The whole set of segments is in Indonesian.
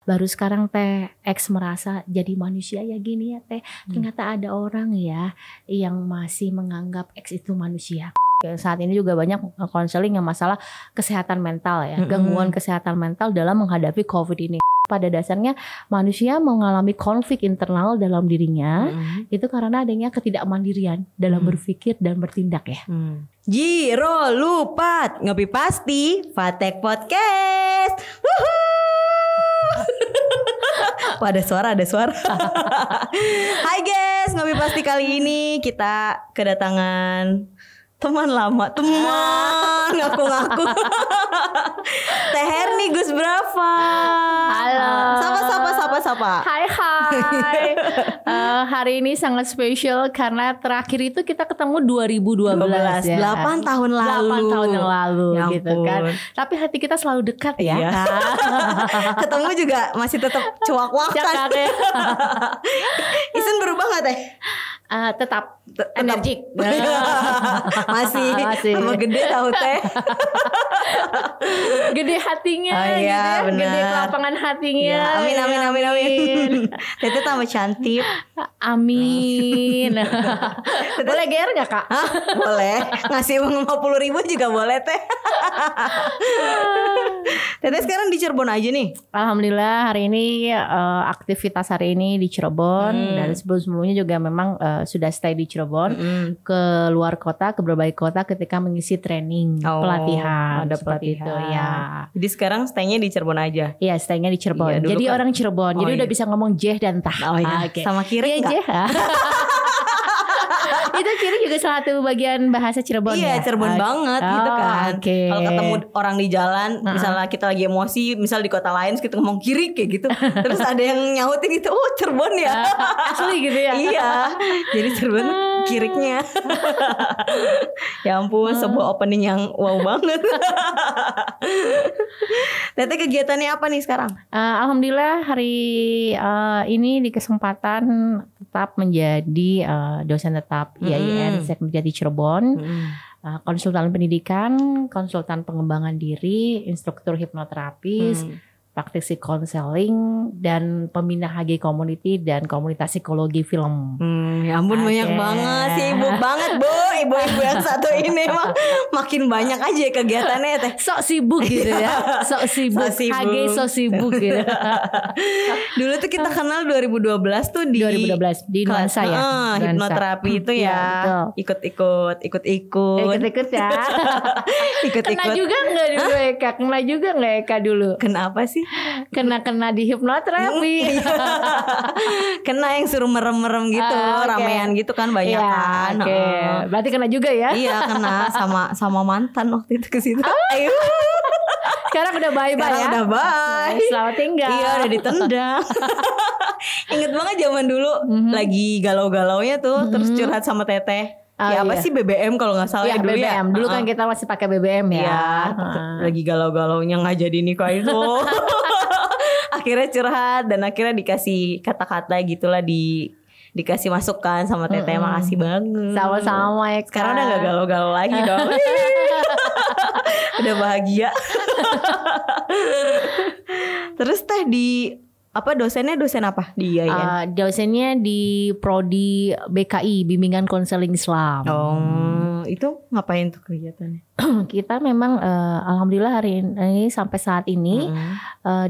baru sekarang Teh X merasa jadi manusia ya gini ya Teh. Ternyata ada orang ya yang masih menganggap X itu manusia. Saat ini juga banyak konseling yang masalah kesehatan mental ya, gangguan kesehatan mental dalam menghadapi COVID ini. Pada dasarnya manusia mengalami konflik internal dalam dirinya itu karena adanya ketidakmandirian dalam berpikir dan bertindak ya. Jiro lupat ngopi pasti Fatek Podcast. Wah, ada suara. Hai guys, ngopi pasti kali ini kita kedatangan teman lama, ngaku-ngaku. Teh Herni Gus Brava. Halo. Sapa. Hai. Hari ini sangat spesial karena terakhir itu kita ketemu 2012 ya. 8 tahun lalu. 8 tahun yang lalu ya gitu kan. Tapi hati kita selalu dekat ya. Iya. Ketemu juga masih tetap cuak-cuakan. Ya. Isen berubah gak Teh? Tetap energik. Masih. Sama gede tahu Teh. Gede hatinya oh, iya, gitu ya. Bener. Gede kelapangan hatinya. Ya, amin. Tete tambah cantik. Amin. Boleh GR gak Kak? Hah? Boleh. Ngasih uang 50.000 juga boleh Teh. Tete sekarang di Cirebon aja nih. Alhamdulillah hari ini aktivitas hari ini di Cirebon. Dan sebelumnya juga memang sudah stay di Cirebon. Ke luar kota, ke berbagai kota ketika mengisi training pelatihan. Ada seperti pelatihan. itu ya. Jadi sekarang stay-nya di Cirebon aja. Iya, stay-nya di Cirebon. Iya, jadi kan. orang Cirebon. Jadi udah bisa ngomong Jeh dan Tah. Oh iya. Okay. Sama Kiri iya, enggak? Itu Kiri juga salah satu bagian bahasa Cirebon iya, ya? Cirebon banget gitu kan. Okay. Kalau ketemu orang di jalan, misalnya kita lagi emosi, misal di kota lain kita ngomong Kiri kayak gitu. Terus ada yang nyautin gitu, oh Cirebon ya. Asli gitu ya. Iya. Jadi Cirebon Kiriknya. Ya ampun, sebuah opening yang wow banget. Tete kegiatannya apa nih sekarang? Alhamdulillah hari ini di kesempatan tetap menjadi dosen tetap IAIN Sekmejati Cirebon, konsultan pendidikan, konsultan pengembangan diri, instruktur hipnoterapis, praktisi konseling, dan pembina HG Community dan komunitas psikologi film. Ya ampun banyak banget, sibuk banget Bu. Ibu-ibu yang satu ini emang makin banyak aja kegiatannya Teh. Sok sibuk gitu ya. Sok sibuk. HG sok sibuk gitu. Dulu tuh kita kenal 2012 tuh di 2012 di Nuansa ya. Hipnoterapi itu ya. Ikut-ikut ya. Ikut-ikut. Kena juga enggak dulu Eka? Kena juga enggak Eka dulu? Kenapa sih? Kena di hipnoterapi. Kena yang suruh merem-merem gitu, ramean gitu kan banyak kan. Berarti kena juga ya? Iya, kena sama mantan waktu itu ke situ. Ayo. Sekarang udah bye-bye ya? Udah bye. Selamat tinggal. Iya, udah ditendang. Ingat banget zaman dulu lagi galau-galaunya tuh terus curhat sama Teteh. Apa sih BBM kalau nggak salah dulu BBM. ya. Dulu kan kita masih pakai BBM ya. Iya, lagi galau-galaunya nggak jadi nikah itu. Akhirnya curhat dan akhirnya dikasih kata-kata gitulah dikasih masukan sama Teteh. Makasih banget. Sama-sama ya. Sekarang udah gak galau-galau lagi dong. Udah bahagia. Terus Teh di dosennya dosen apa di IAIN? Dosennya di Prodi BKI, Bimbingan Konseling Islam. Itu ngapain tuh kegiatannya? Kita memang alhamdulillah hari ini sampai saat ini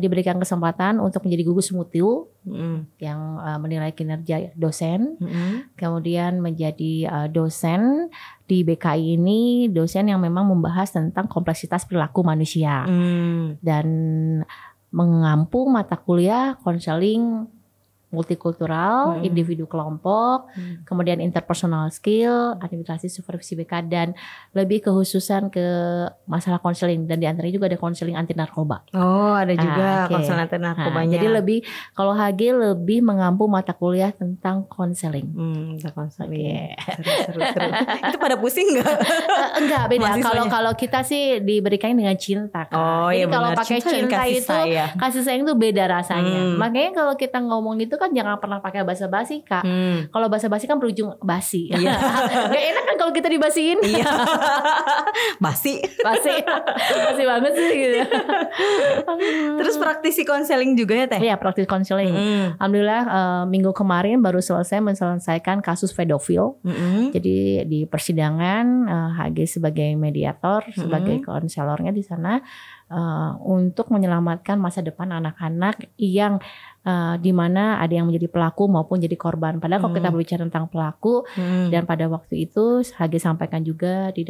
diberikan kesempatan untuk menjadi gugus mutu yang menilai kinerja dosen, kemudian menjadi dosen di BKI ini, dosen yang memang membahas tentang kompleksitas perilaku manusia dan mengampu mata kuliah konseling multikultural, individu kelompok, kemudian interpersonal skill, administrasi supervisi BK, dan lebih kekhususan ke masalah konseling, dan diantaranya juga ada konseling anti narkoba. Oh, ada juga konseling anti narkobanya. Jadi lebih, kalau HG lebih mengampu mata kuliah tentang konseling. Konseling. Seru. Itu pada pusing nggak? Enggak, beda. Kalau kita sih diberikan dengan cinta kan. Oh, jadi iya kalau benar. pakai cinta itu kasih sayang itu beda rasanya. Makanya kalau kita ngomong itu itu kan jangan pernah pakai basa-basi Kak. Kalau basa-basi kan berujung basi. Iya. Gak enak kan kalau kita dibasiin. Iya. Basi banget sih gitu. Terus praktisi konseling juga ya Teh? Iya, praktisi konseling. Alhamdulillah minggu kemarin baru menyelesaikan kasus pedofil. Jadi di persidangan HG sebagai mediator, sebagai konselornya di sana untuk menyelamatkan masa depan anak-anak yang di mana ada yang menjadi pelaku maupun jadi korban. Padahal kalau kita berbicara tentang pelaku dan pada waktu itu HG sampaikan juga di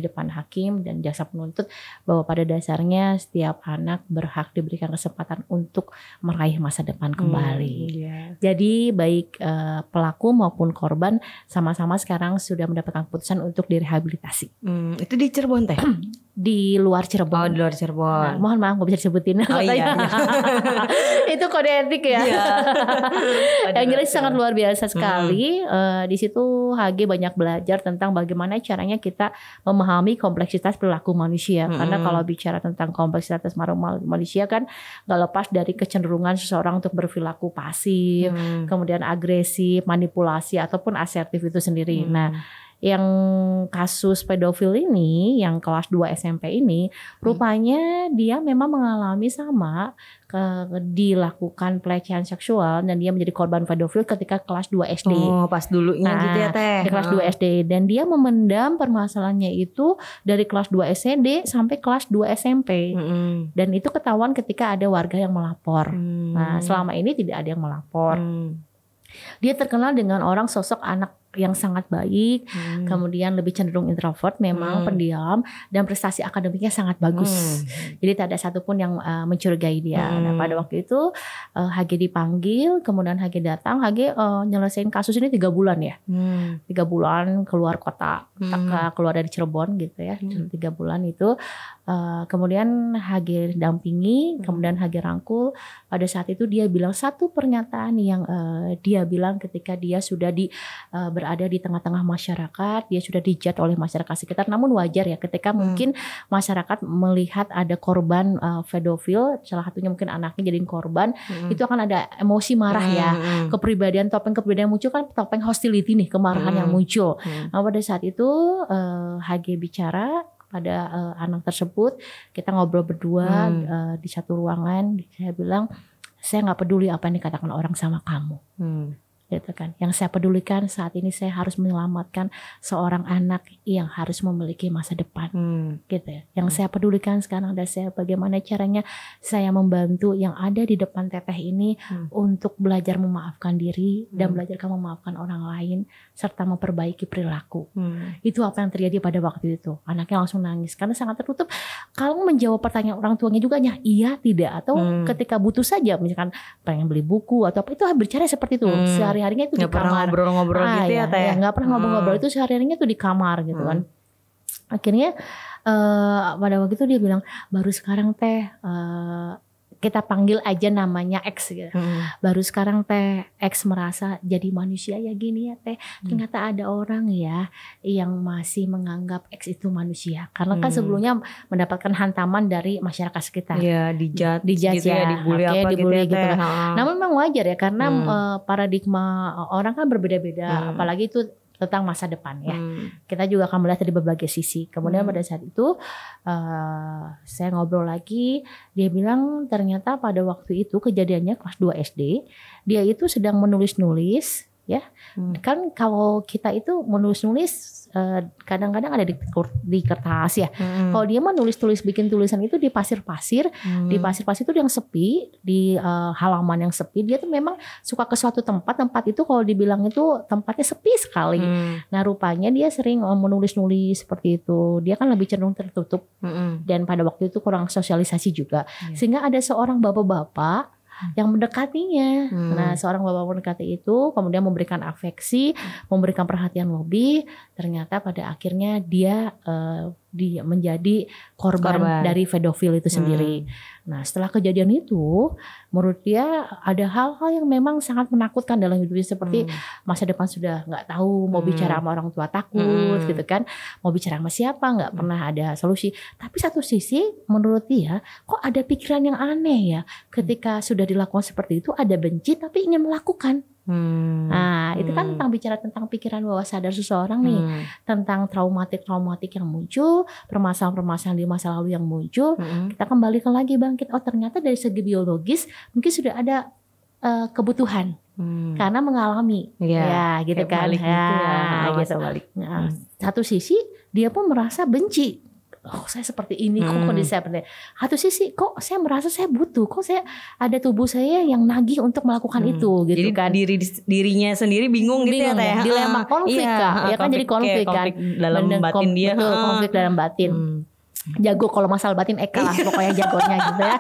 depan hakim dan jaksa penuntut bahwa pada dasarnya setiap anak berhak diberikan kesempatan untuk meraih masa depan kembali. Jadi baik pelaku maupun korban sama-sama sekarang sudah mendapatkan keputusan untuk direhabilitasi. Itu di Cirebon Teh? Di luar Cirebon. Oh, di luar Cirebon. Nah, mohon maaf gak bisa disebutin. Oh iya. Itu kode etik ya. Iya. Yang jelas sangat luar biasa sekali. Di situ HG banyak belajar tentang bagaimana caranya kita memahami kompleksitas perilaku manusia. Karena kalau bicara tentang kompleksitas manusia kan gak lepas dari kecenderungan seseorang untuk berperilaku pasif, kemudian agresif, manipulasi ataupun asertif itu sendiri. Nah, yang kasus pedofil ini, yang kelas 2 SMP ini, rupanya dia memang mengalami sama dilakukan pelecehan seksual dan dia menjadi korban pedofil ketika kelas 2 SD. Oh, pas dulunya gitu ya Teh. Di kelas 2 SD dan dia memendam permasalahannya itu dari kelas 2 SD sampai kelas 2 SMP. Dan itu ketahuan ketika ada warga yang melapor. Nah, selama ini tidak ada yang melapor. Dia terkenal dengan orang sosok anak yang sangat baik, kemudian lebih cenderung introvert, memang pendiam dan prestasi akademiknya sangat bagus. Jadi tak ada satupun yang mencurigai dia. Nah, pada waktu itu HG dipanggil, kemudian HG datang, HG nyelesain kasus ini 3 bulan ya. 3 bulan keluar kota, keluar dari Cirebon gitu ya. 3 bulan itu kemudian HG dampingi, kemudian HG rangkul. Pada saat itu dia bilang satu pernyataan yang dia bilang ketika dia sudah berada di tengah-tengah masyarakat, dia sudah dijat oleh masyarakat sekitar. Namun wajar ya ketika mungkin masyarakat melihat ada korban pedofil, salah satunya mungkin anaknya jadi korban, itu akan ada emosi marah ya. Kepribadian, topeng kepribadian yang muncul kan topeng hostility nih, kemarahan yang muncul. Nah, pada saat itu HG bicara pada anak tersebut, kita ngobrol berdua di satu ruangan. Saya bilang, saya nggak peduli apa yang dikatakan orang sama kamu. Gitu kan. Yang saya pedulikan saat ini saya harus menyelamatkan seorang anak yang harus memiliki masa depan. Gitu ya. Yang saya pedulikan sekarang adalah saya bagaimana caranya saya membantu yang ada di depan teteh ini untuk belajar memaafkan diri dan belajar memaafkan orang lain serta memperbaiki perilaku. Itu apa yang terjadi pada waktu itu. Anaknya langsung nangis karena sangat tertutup. Kalau menjawab pertanyaan orang tuanya juga iya tidak atau ketika butuh saja misalkan pengen beli buku atau apa itu berbicara seperti itu. Sehari-harinya itu gak di kamar. Pernah ngobrol-ngobrol gitu ya Teh. Gak pernah ngobrol-ngobrol itu sehari-harinya tuh di kamar gitu kan. Akhirnya pada waktu itu dia bilang baru sekarang Teh kita panggil aja namanya X gitu. Baru sekarang Teh X merasa jadi manusia ya gini ya Teh. Ternyata ada orang ya yang masih menganggap X itu manusia. Karena kan sebelumnya mendapatkan hantaman dari masyarakat sekitar. Iya, dijudge gitu ya, dibully apa dibully gitu ya Teh. Namun memang wajar ya karena paradigma orang kan berbeda-beda. Apalagi itu tentang masa depan ya. Kita juga akan melihat dari berbagai sisi. Kemudian pada saat itu saya ngobrol lagi, dia bilang ternyata pada waktu itu kejadiannya kelas 2 SD, dia itu sedang menulis-nulis ya. Kan kalau kita itu menulis-nulis kadang-kadang ada di kertas ya. Kalau dia mah nulis-tulis bikin tulisan itu di pasir-pasir, di pasir-pasir itu yang sepi, di halaman yang sepi. Dia tuh memang suka ke suatu tempat itu kalau dibilang itu tempatnya sepi sekali. Nah rupanya dia sering menulis-nulis seperti itu. Dia kan lebih cenderung tertutup dan pada waktu itu kurang sosialisasi juga. Sehingga ada seorang bapak-bapak yang mendekatinya. Nah, seorang bapak mendekati itu, kemudian memberikan afeksi, memberikan perhatian lebih. Ternyata pada akhirnya dia dia menjadi korban dari pedofil itu sendiri. Nah setelah kejadian itu, menurut dia ada hal-hal yang memang sangat menakutkan dalam hidupnya, seperti masa depan sudah nggak tahu, mau bicara sama orang tua takut gitu kan, mau bicara sama siapa nggak pernah ada solusi. Tapi satu sisi menurut dia kok ada pikiran yang aneh ya, ketika sudah dilakukan seperti itu ada benci tapi ingin melakukan. Nah itu kan bicara tentang pikiran bawah sadar seseorang nih, tentang traumatik yang muncul, permasalahan di masa lalu yang muncul. Kita kembalikan lagi bangkit, oh ternyata dari segi biologis mungkin sudah ada kebutuhan karena mengalami ya gitu kan gitu. Nah, satu sisi dia pun merasa benci, oh saya seperti ini, kok kondisi saya seperti ini. Satu sisi kok saya merasa saya butuh, kok saya ada tubuh saya yang nagih untuk melakukan itu gitu. Jadi kan dirinya sendiri bingung gitu ya Teh. Dilema konflik ya kan, jadi konflik kan dalam batin dia. Betul, konflik dalam batin. Jago kalau masalah batin Eka lah pokoknya jagonya gitu ya.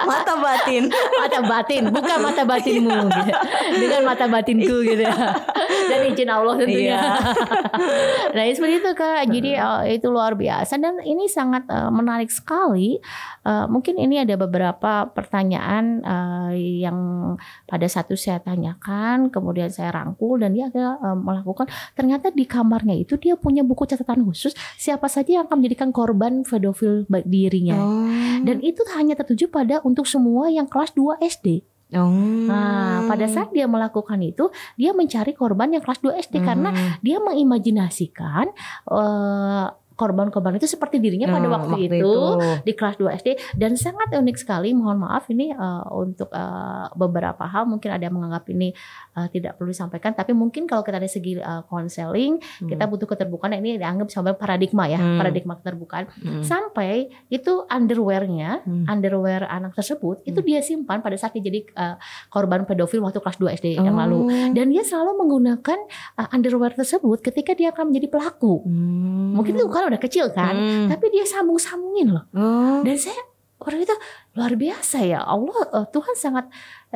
Mata batin bukan mata batinmu gitu. Dengan mata batinku gitu ya, dan izin Allah tentunya. Nah seperti itu Kak, jadi itu luar biasa dan ini sangat menarik sekali. Mungkin ini ada beberapa pertanyaan yang pada satu saya tanyakan, kemudian saya rangkul dan dia melakukan, ternyata di kamarnya itu dia punya buku catatan khusus siapa saja yang akan menjadikan korban pedofil dirinya. Dan itu hanya tertuju pada untuk semua yang kelas 2 SD. Nah, pada saat dia melakukan itu, dia mencari korban yang kelas 2 SD karena dia mengimajinasikan korban-korban itu seperti dirinya pada waktu itu di kelas 2 SD. Dan sangat unik sekali, mohon maaf ini untuk beberapa hal mungkin ada yang menganggap ini tidak perlu disampaikan, tapi mungkin kalau kita dari segi konseling kita butuh keterbukaan. Ini dianggap sebagai paradigma ya, paradigma keterbukaan. Sampai itu underwear anak tersebut itu dia simpan pada saat dia jadi korban pedofil waktu kelas 2 SD yang lalu, dan dia selalu menggunakan underwear tersebut ketika dia akan menjadi pelaku. Mungkin itu kan udah kecil kan, tapi dia sambung-sambungin loh. Dan saya waktu itu luar biasa ya Allah, Tuhan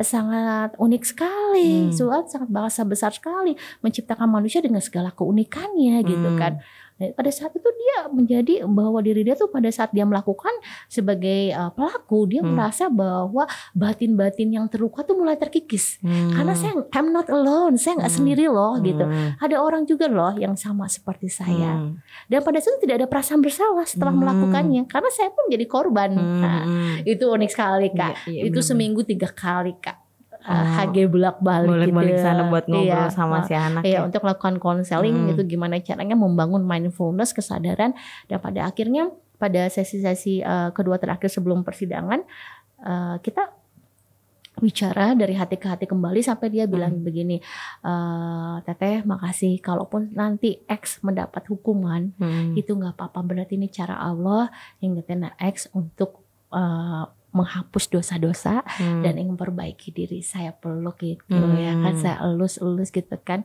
sangat unik sekali. Tuhan sangat bahasa besar sekali menciptakan manusia dengan segala keunikannya gitu kan. Nah, pada saat itu dia menjadi bahwa diri dia tuh pada saat dia melakukan sebagai pelaku, dia merasa bahwa batin-batin yang terluka tuh mulai terkikis. Karena I'm not alone, saya nggak sendiri loh gitu. Ada orang juga loh yang sama seperti saya. Dan pada saat itu tidak ada perasaan bersalah setelah melakukannya, karena saya pun menjadi korban. Nah, itu unik sekali Kak. Itu seminggu 3 kali Kak. HG bolak-balik gitu. Sana buat ngobrol sama si anak ya. Untuk melakukan konseling itu gimana caranya membangun mindfulness, kesadaran, dan pada akhirnya pada sesi-sesi kedua terakhir sebelum persidangan kita bicara dari hati ke hati kembali sampai dia bilang begini, Teteh makasih, kalaupun nanti X mendapat hukuman itu nggak apa-apa, berarti ini cara Allah yang ngetin X untuk menghapus dosa-dosa dan ingin memperbaiki diri. Saya peluk gitu ya kan, saya elus-elus gitu kan.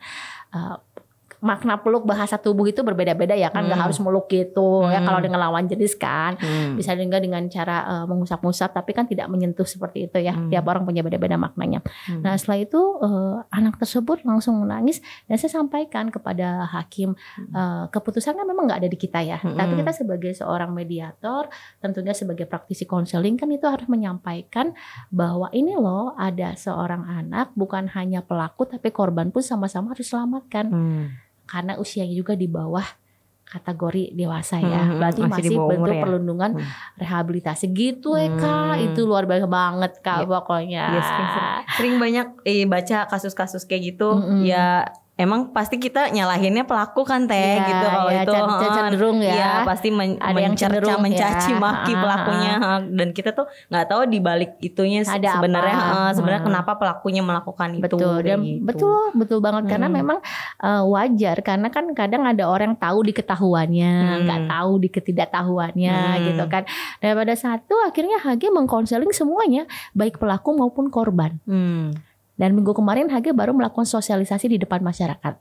Makna peluk bahasa tubuh itu berbeda-beda ya kan, nggak harus meluk gitu ya kalau dengan lawan jenis kan. Bisa juga dengan cara mengusap-ngusap, tapi kan tidak menyentuh seperti itu ya. Tiap orang punya beda-beda maknanya. Nah setelah itu anak tersebut langsung menangis dan saya sampaikan kepada hakim, keputusan kan memang nggak ada di kita ya, tapi kita sebagai seorang mediator, tentunya sebagai praktisi konseling kan itu harus menyampaikan bahwa ini loh ada seorang anak, bukan hanya pelaku tapi korban pun sama-sama harus diselamatkan. Karena usianya juga di bawah kategori dewasa ya, berarti masih bentuk perlindungan rehabilitasi gitu Kak. Itu luar biasa banget Kak pokoknya. Ya, sering banyak baca kasus-kasus kayak gitu ya. Emang pasti kita nyalahinnya pelaku kan Teh gitu kalau itu cenderung ya. Pasti ada yang cenderung mencaci maki pelakunya, dan kita tuh nggak tahu di balik itunya sebenarnya kenapa pelakunya melakukan itu. Betul banget karena memang wajar, karena kan kadang ada orang tahu di ketahuannya, nggak tahu di ketidaktahuannya gitu kan. Dan pada saat itu akhirnya HG mengkonseling semuanya, baik pelaku maupun korban. Dan minggu kemarin HG baru melakukan sosialisasi di depan masyarakat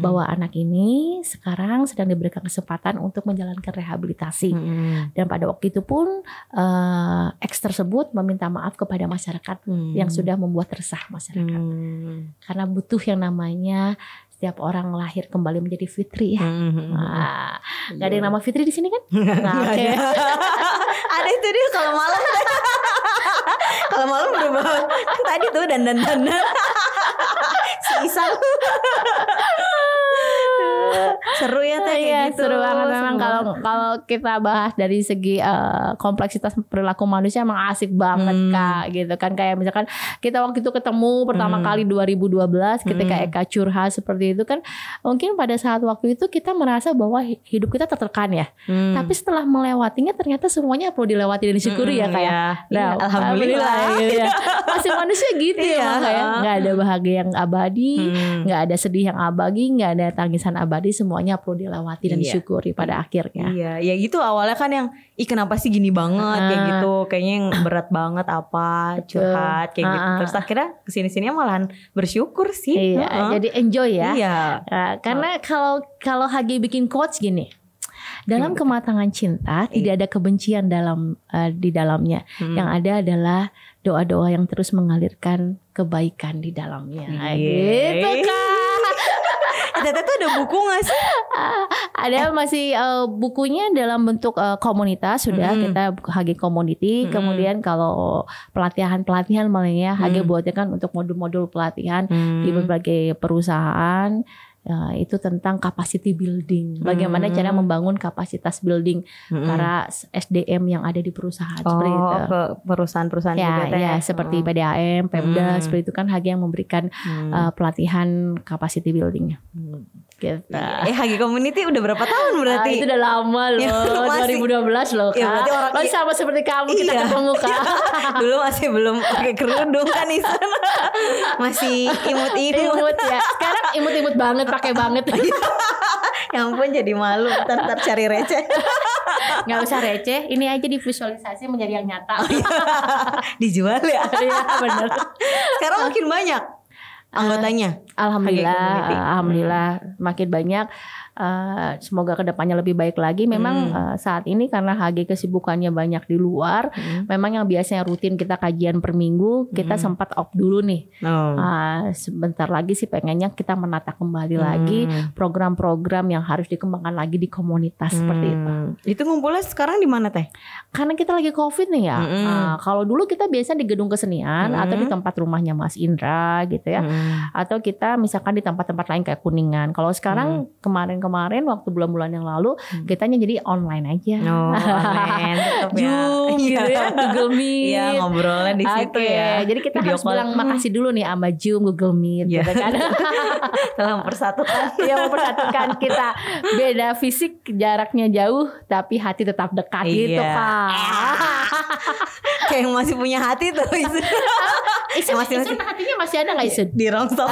bahwa anak ini sekarang sedang diberikan kesempatan untuk menjalankan rehabilitasi. Dan pada waktu itu pun X tersebut meminta maaf kepada masyarakat yang sudah membuat resah masyarakat. Karena butuh yang namanya setiap orang lahir kembali menjadi fitri ya. Nah, gak ada yang nama Fitri di sini kan? Nah, oke. Ada itu dia kalau malam. Kalau malam berubah. Kan tadi tuh dandan. Si Isang. Seru ya teh gitu. Seru banget memang kalau kita bahas dari segi kompleksitas perilaku manusia emang asik banget Kak gitu kan. Kayak misalkan kita waktu itu ketemu pertama kali 2012 ketika Eka curhat seperti itu kan, mungkin pada saat waktu itu kita merasa bahwa hidup kita tertekan ya. Tapi setelah melewatinya ternyata semuanya perlu dilewati dan disyukuri ya kayak. Nah, alhamdulillah ya. Masih manusia gitu ya kayak nggak ada bahagia yang abadi, nggak ada sedih yang abadi, nggak ada tangisan abadi, semuanya perlu dilewati dan disyukuri pada akhirnya. Iya, ya gitu awalnya kan yang kenapa sih gini banget kayak gitu, kayaknya yang berat banget apa curhat kayak gitu. Terus akhirnya kesini-sini malahan bersyukur sih. Iya, jadi enjoy ya. Iya. Karena kalau Hagi bikin quotes gini, dalam kematangan cinta tidak ada kebencian di dalamnya. Yang ada adalah doa-doa yang terus mengalirkan kebaikan di dalamnya. Gitu kan. Tete tuh ada buku gak sih? Ada masih bukunya dalam bentuk komunitas sudah kita HG Community. Kemudian kalau pelatihan malahnya HG buatnya kan untuk modul-modul pelatihan di berbagai perusahaan. Itu tentang capacity building. Bagaimana cara membangun kapasitas building para SDM yang ada di perusahaan seperti itu. Perusahaan-perusahaan juga ya, seperti PDAM, Pemda seperti itu kan HG yang memberikan pelatihan capacity building. Gitu. HG Community udah berapa tahun berarti? Itu udah lama loh, 2012 loh Kak. Lo sama seperti kamu kita ketemu Kak. Dulu masih belum pakai kerudung kan Isan. Masih imut-imut ya. Sekarang imut-imut banget, pakai banget. Ya ampun jadi malu, ntar cari receh. Gak usah receh, ini aja divisualisasi menjadi yang nyata. Dijual ya? Iya benar. Sekarang makin banyak anggotanya. Alhamdulillah makin banyak. Semoga kedepannya lebih baik lagi. Memang saat ini karena HG kesibukannya banyak di luar, memang yang biasanya rutin kita kajian per minggu, kita sempat off dulu nih. Sebentar lagi sih pengennya kita menata kembali lagi program-program yang harus dikembangkan lagi di komunitas seperti itu. Itu ngumpulnya sekarang di mana teh? Karena kita lagi COVID nih ya. Kalau dulu kita biasa di gedung kesenian atau di tempat rumahnya Mas Indra gitu ya. Atau kita misalkan di tempat-tempat lain kayak Kuningan. Kalau sekarang kemarin waktu bulan-bulan yang lalu kitanya jadi online aja. Online Zoom gitu ya, Google Meet. Iya, ngobrolnya di situ ya. Jadi kita harus bilang makasih dulu nih sama Zoom, Google Meet gitu kan. Telah mempersatukan. Ya, mempersatukan kita. Beda fisik, jaraknya jauh tapi hati tetap dekat gitu Pak. Kayak yang masih punya hati tuh Isun. Isun hatinya masih ada gak Isun? Di rongsok.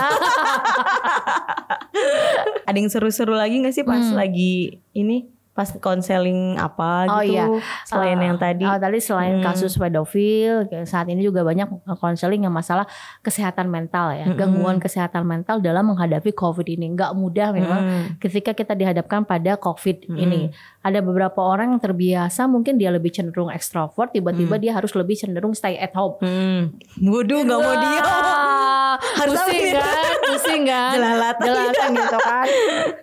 Ada yang seru-seru lagi gak sih pas lagi ini? Pas konseling apa gitu selain yang tadi? Tadi selain kasus pedofil, saat ini juga banyak konseling yang masalah kesehatan mental ya, gangguan kesehatan mental dalam menghadapi COVID ini. Nggak mudah memang ketika kita dihadapkan pada COVID ini. Ada beberapa orang yang terbiasa mungkin dia lebih cenderung ekstrovert, tiba-tiba dia harus lebih cenderung stay at home. Waduh, nggak mau diam. Pusing kan? Jelalatan gitu kan.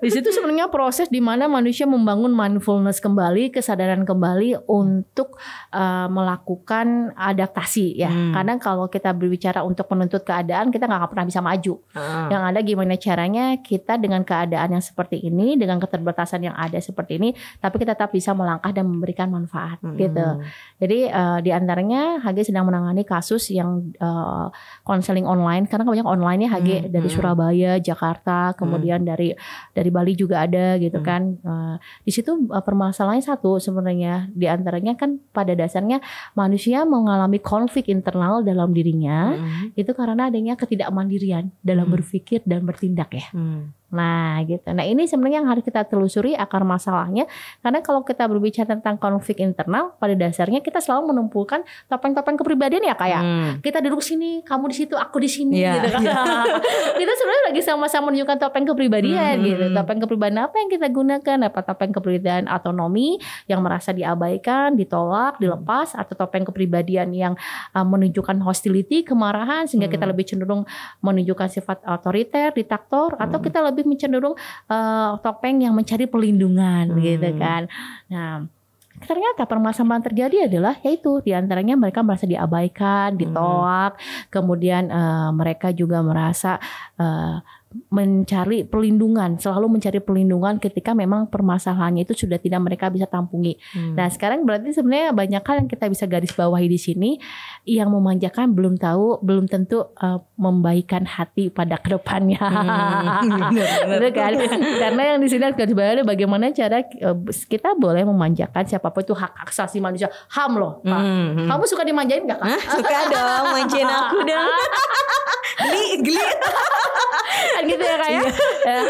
Di situ sebenarnya proses di mana manusia membangun mindfulness kembali, kesadaran kembali untuk melakukan adaptasi ya. Karena kalau kita berbicara untuk menuntut keadaan, kita nggak pernah bisa maju. Yang ada gimana caranya kita dengan keadaan yang seperti ini, dengan keterbatasan yang ada seperti ini, tapi kita tetap bisa melangkah dan memberikan manfaat gitu. Jadi di antaranya HG sedang menangani kasus yang konseling online, karena banyak online ya HG dari Surabaya, Jakarta, kemudian dari Bali juga ada gitu kan. Di situ permasalahannya satu sebenarnya, di antaranya kan pada dasarnya manusia mengalami konflik internal dalam dirinya itu karena adanya ketidakmandirian dalam berpikir dan bertindak ya. Nah gitu. Nah ini sebenarnya yang harus kita telusuri akar masalahnya, karena kalau kita berbicara tentang konflik internal, pada dasarnya kita selalu menumpukan topeng-topeng kepribadian ya, kayak kita duduk sini, kamu di situ, aku di sini gitu kan. Kita sebenarnya lagi sama-sama menunjukkan topeng kepribadian gitu. Topeng kepribadian apa yang kita gunakan? Apa topeng kepribadian otonomi yang merasa diabaikan, ditolak, dilepas, atau topeng kepribadian yang menunjukkan hostility, kemarahan, sehingga kita lebih cenderung menunjukkan sifat otoriter, diktator, atau kita lebih lebih cenderung topeng yang mencari perlindungan gitu kan. Nah, ternyata permasalahan terjadi adalah yaitu diantaranya mereka merasa diabaikan, ditolak, kemudian mereka juga merasa mencari perlindungan, selalu mencari perlindungan ketika memang permasalahannya itu sudah tidak mereka bisa tampungi. Nah sekarang berarti sebenarnya banyak hal yang kita bisa garis bawahi di sini, yang memanjakan belum tentu membaikan hati pada kedepannya. Benar kan? Karena yang di sini garis bawahi bagaimana cara kita boleh memanjakan siapapun, itu hak asasi manusia, HAM loh. Kamu suka dimanjain nggak kan? Suka dong, manjain aku dong. Geli. Gitu ya kayak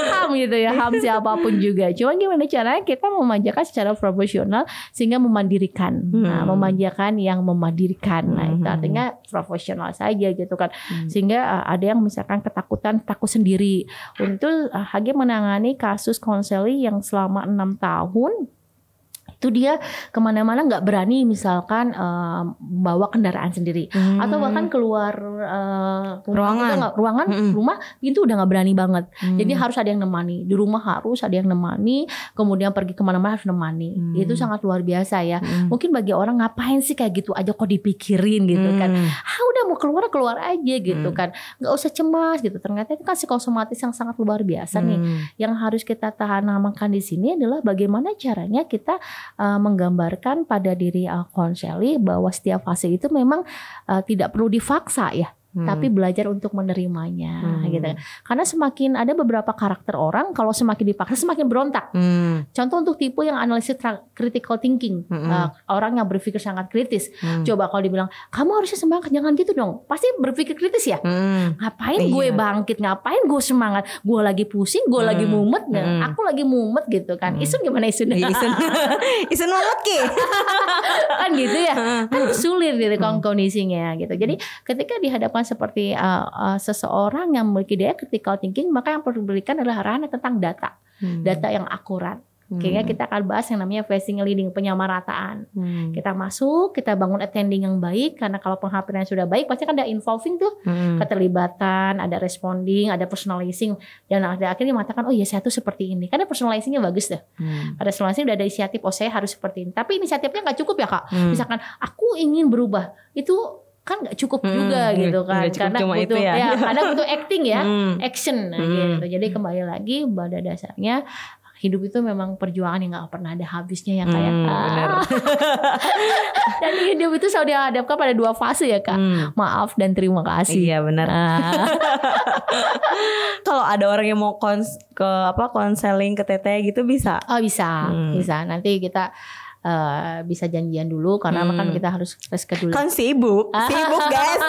HAM gitu ya, HAM siapapun juga. Cuma gimana caranya kita memanjakan secara profesional sehingga memandirikan, memanjakan yang memandirikan. Nah itu artinya profesional saja gitu kan. Sehingga ada yang misalkan takut sendiri. Untuk HG menangani kasus konseling yang selama 6 tahun. Itu dia kemana-mana nggak berani misalkan bawa kendaraan sendiri atau bahkan keluar ruangan rumah itu udah nggak berani banget. Jadi harus ada yang nemani di rumah, harus ada yang nemani, kemudian pergi kemana-mana harus nemani. Itu sangat luar biasa ya. Mungkin bagi orang ngapain sih kayak gitu aja kok dipikirin gitu kan, udah mau keluar aja gitu kan, nggak usah cemas gitu. Ternyata itu kan psikosomatis yang sangat luar biasa nih. Yang harus kita namakan di sini adalah bagaimana caranya kita menggambarkan pada diri konseli bahwa setiap fase itu memang tidak perlu dipaksa ya. Tapi belajar untuk menerimanya gitu. Karena semakin ada beberapa karakter orang kalau semakin dipaksa semakin berontak. Contoh untuk tipe yang analisis critical thinking, orang yang berpikir sangat kritis. Coba kalau dibilang kamu harusnya semangat, jangan gitu dong. Pasti berpikir kritis ya. Ngapain gue bangkit, ngapain gue semangat, gue lagi pusing, gue lagi mumet, aku lagi mumet gitu kan. Isun gimana Isun? Isun mumet ki. Kan gitu ya. Kan sulit gitu kondisinya gitu. Jadi ketika dihadapkan seperti seseorang yang memiliki daya critical thinking, maka yang perlu diberikan adalah arahan tentang data yang akurat. Kayaknya kita akan bahas yang namanya phasing leading, penyamarataan. Kita masuk, kita bangun attending yang baik, karena kalau penghapusan sudah baik pasti kan ada involving tuh, keterlibatan, ada responding, ada personalizing, dan ada akhirnya mengatakan oh iya saya tuh seperti ini. Karena personalizingnya bagus deh. Ada personalizing udah ada inisiatif, oh saya harus seperti ini. Tapi inisiatifnya nggak cukup ya Kak. Misalkan aku ingin berubah, itu kan nggak cukup juga gitu kan, karena butuh ya kadang butuh acting ya, action gitu. Jadi kembali lagi pada dasarnya hidup itu memang perjuangan yang nggak pernah ada habisnya ya kayak dan hidup itu selalu dihadapkan pada 2 fase ya Kak, maaf dan terima kasih. Iya benar. Kalau ada orang yang mau konseling ke teteh gitu bisa? Oh bisa. Nanti kita bisa janjian dulu karena kan kita harus reschedule. Kan sibuk guys.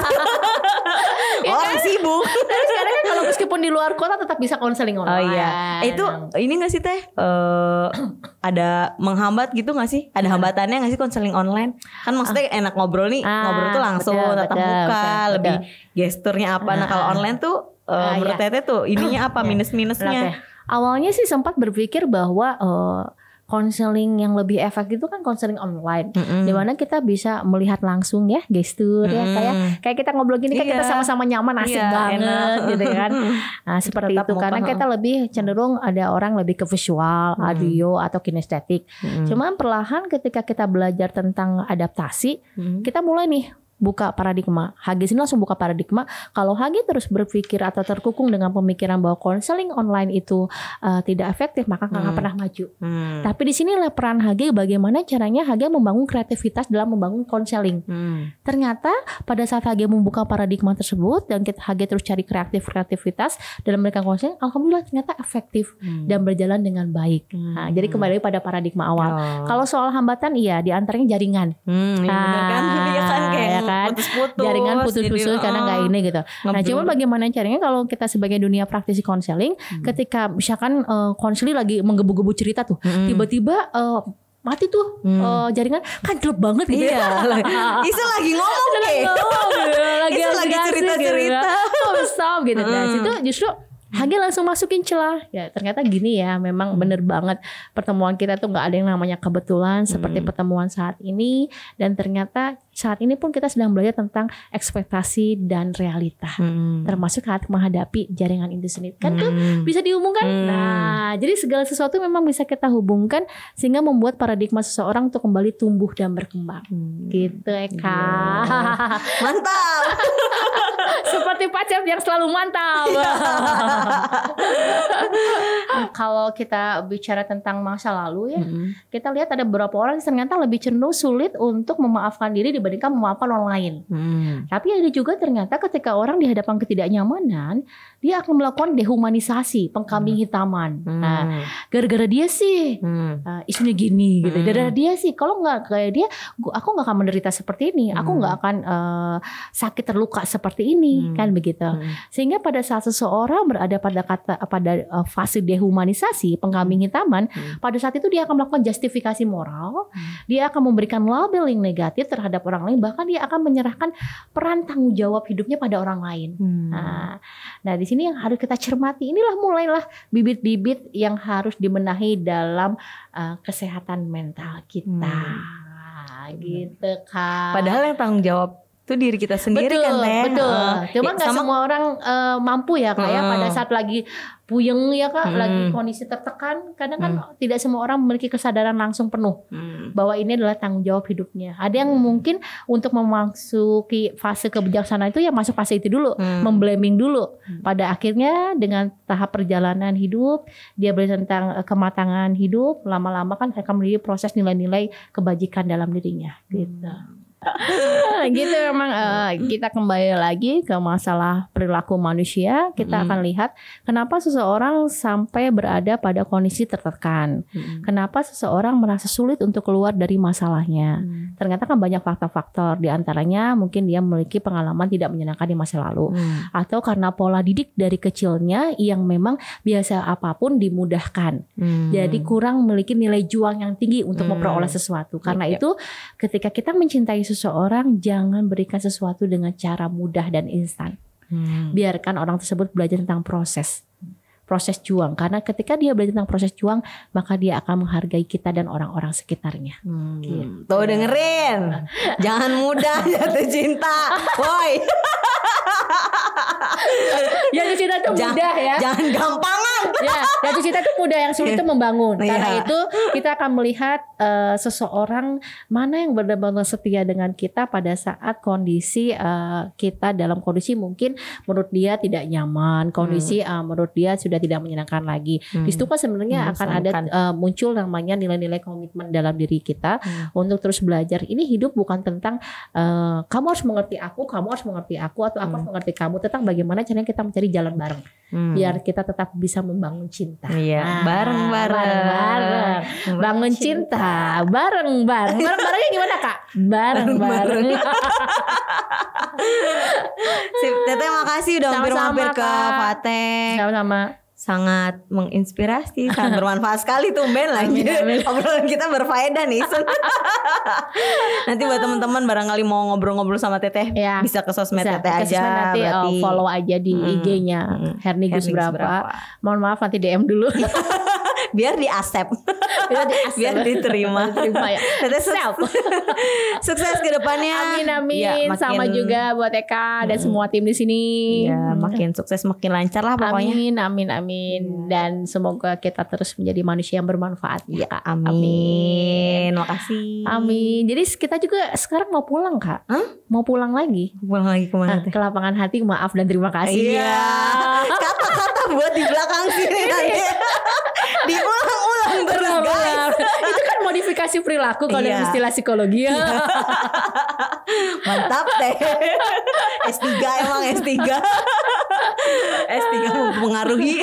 Orang sibuk. Tapi sekarang kan kalau meskipun di luar kota tetap bisa konseling online. Oh iya. Itu ini nggak sih teh? Ada menghambat gitu nggak sih? Ada hambatannya nggak sih konseling online? Kan maksudnya enak ngobrol nih, ngobrol tuh langsung tatap muka, lebih gesturnya apa. Nah kalau online tuh menurut teteh tuh ininya apa minus-minusnya? Awalnya sih sempat berpikir bahwa konseling yang lebih efektif itu kan konseling online, dimana kita bisa melihat langsung ya gestur ya kayak kita ngobrol gini kan kita sama-sama nyaman, asik banget enak. Gitu kan. Nah seperti itu karena kita lebih cenderung ada orang lebih ke visual, audio atau kinestetik. Cuman perlahan ketika kita belajar tentang adaptasi, kita mulai nih buka paradigma. HG sini langsung buka paradigma. Kalau HG terus berpikir atau terkukung dengan pemikiran bahwa konseling online itu tidak efektif, maka nggak pernah maju. Tapi di sinilah peran HG, bagaimana caranya HG membangun kreativitas dalam membangun konseling. Ternyata pada saat HG membuka paradigma tersebut dan HG terus cari kreativitas dalam memberikan konseling, alhamdulillah ternyata efektif dan berjalan dengan baik. Nah, jadi kembali pada paradigma awal. Kalau soal hambatan, iya diantaranya jaringan. Putus-putus, jaringan putus-putus karena nggak ini gitu. Nah, cuman bagaimana caranya kalau kita sebagai dunia praktisi konseling, ketika misalkan konseling lagi menggebu-gebu cerita tuh, tiba-tiba mati tuh jaringan kan gelap banget gitu ya. Isu lagi ngomong lagi cerita-cerita. Stop gitu. Nah, situ justru Hage langsung masukin celah. Ya ternyata gini ya, memang bener banget pertemuan kita tuh gak ada yang namanya kebetulan seperti pertemuan saat ini. Dan ternyata saat ini pun kita sedang belajar tentang ekspektasi dan realita, termasuk saat menghadapi jaringan itu sendiri. Kan tuh bisa dihubungkan. Nah, jadi segala sesuatu memang bisa kita hubungkan sehingga membuat paradigma seseorang untuk kembali tumbuh dan berkembang. Gitu Eka. Mantap. Seperti pacar yang selalu mantap. Kalau kita bicara tentang masa lalu ya, kita lihat ada beberapa orang yang ternyata lebih cenderung sulit untuk memaafkan diri dibandingkan memaafkan orang lain. Tapi ada juga ternyata ketika orang dihadapkan ketidaknyamanan, dia akan melakukan dehumanisasi, pengkambing hitaman. Nah, gara-gara dia sih isunya gini gitu. Gara-gara dia sih, kalau nggak kayak dia, aku nggak akan menderita seperti ini. Aku nggak akan sakit terluka seperti ini, kan begitu. Sehingga pada saat seseorang berada pada fase dehumanisasi, pengkambing hitaman, pada saat itu dia akan melakukan justifikasi moral, dia akan memberikan labeling negatif terhadap orang lain, bahkan dia akan menyerahkan peran tanggung jawab hidupnya pada orang lain. Nah di sini yang harus kita cermati, inilah mulailah bibit-bibit yang harus dibenahi dalam kesehatan mental kita. Gitu kan. Padahal yang tanggung jawab itu diri kita sendiri, betul, kan Teh. Betul. Cuma nggak semua orang mampu ya Kak ya, pada saat lagi puyeng ya Kak, lagi kondisi tertekan, kadang kan tidak semua orang memiliki kesadaran langsung penuh bahwa ini adalah tanggung jawab hidupnya. Ada yang mungkin untuk memasuki fase kebijaksanaan itu ya masuk fase itu dulu, memblaming dulu. Pada akhirnya dengan tahap perjalanan hidup, dia belajar tentang kematangan hidup, lama-lama kan akan menjadi proses nilai-nilai kebajikan dalam dirinya gitu. Gitu memang kita kembali lagi ke masalah perilaku manusia. Kita akan lihat kenapa seseorang sampai berada pada kondisi tertekan, kenapa seseorang merasa sulit untuk keluar dari masalahnya. Ternyata kan banyak faktor-faktor, diantaranya mungkin dia memiliki pengalaman tidak menyenangkan di masa lalu, atau karena pola didik dari kecilnya yang memang biasa apapun dimudahkan, jadi kurang memiliki nilai juang yang tinggi untuk memperoleh sesuatu. Karena itu ketika kita mencintai seseorang, jangan berikan sesuatu dengan cara mudah dan instan. Biarkan orang tersebut belajar tentang proses juang. Karena ketika dia belajar tentang proses juang, maka dia akan menghargai kita dan orang-orang sekitarnya. Gitu. Tuh dengerin, jangan mudah jatuh cinta, woi. Jatuh cinta itu mudah ya. Jangan gampangan. Ya, jatuh cinta itu mudah, yang sulit itu membangun. Karena itu kita akan melihat seseorang mana yang benar-benar setia dengan kita pada saat kondisi kita dalam kondisi mungkin menurut dia tidak nyaman, kondisi menurut dia sudah tidak menyenangkan lagi. Di situ kan sebenarnya akan ada muncul namanya nilai-nilai komitmen dalam diri kita untuk terus belajar. Ini hidup bukan tentang kamu harus mengerti aku, atau aku harus mengerti kamu, tentang bagaimana caranya kita mencari jalan bareng biar kita tetap bisa membangun cinta. Iya, bareng-bareng. Bangun cinta bareng-bareng. Bareng-barengnya gimana Kak? Bareng-bareng. Sip, Teteh makasih udah mampir-mampir ke Fateh. Sama-sama. Sangat menginspirasi, sangat bermanfaat sekali, tumben lagi. Obrolan kita berfaedah nih. Nanti buat teman-teman barangkali mau ngobrol-ngobrol sama Teteh, bisa ke sosmed Teteh aja. Nanti berarti follow aja di IG-nya Hernigus berapa. Mohon maaf nanti DM dulu. Biar di-accept. Biar diterima. Ya. Teteh sukses ke depannya. Amin. Ya, sama juga buat Eka dan semua tim di sini. Ya, makin sukses, makin lancar lah pokoknya. Amin. Dan semoga kita terus menjadi manusia yang bermanfaat. Ya, amin. Makasih. Amin. Jadi kita juga sekarang mau pulang Kak. Mau pulang lagi. Pulang lagi kemana? Ke lapangan hati, maaf dan terima kasih. Iya. Kata-kata buat di belakang sini nanti. Diulang-ulang terus guys. Itu kan modifikasi perilaku kalau dalam istilah psikologi ya. Mantap Teh. S3 emang S3 mempengaruhi.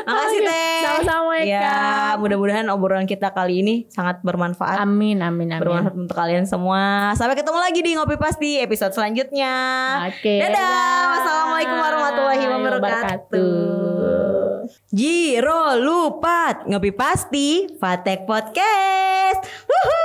Makasih Teh. Sama-sama Eka. Ya, mudah-mudahan obrolan kita kali ini sangat bermanfaat. Amin. Bermanfaat untuk kalian semua. Sampai ketemu lagi di Ngopi Pasti episode selanjutnya. Oke. Dadah. Wassalamualaikum warahmatullahi wabarakatuh. Jiro Lupat Ngopi Pasti Fateh Podcast. Wuhu.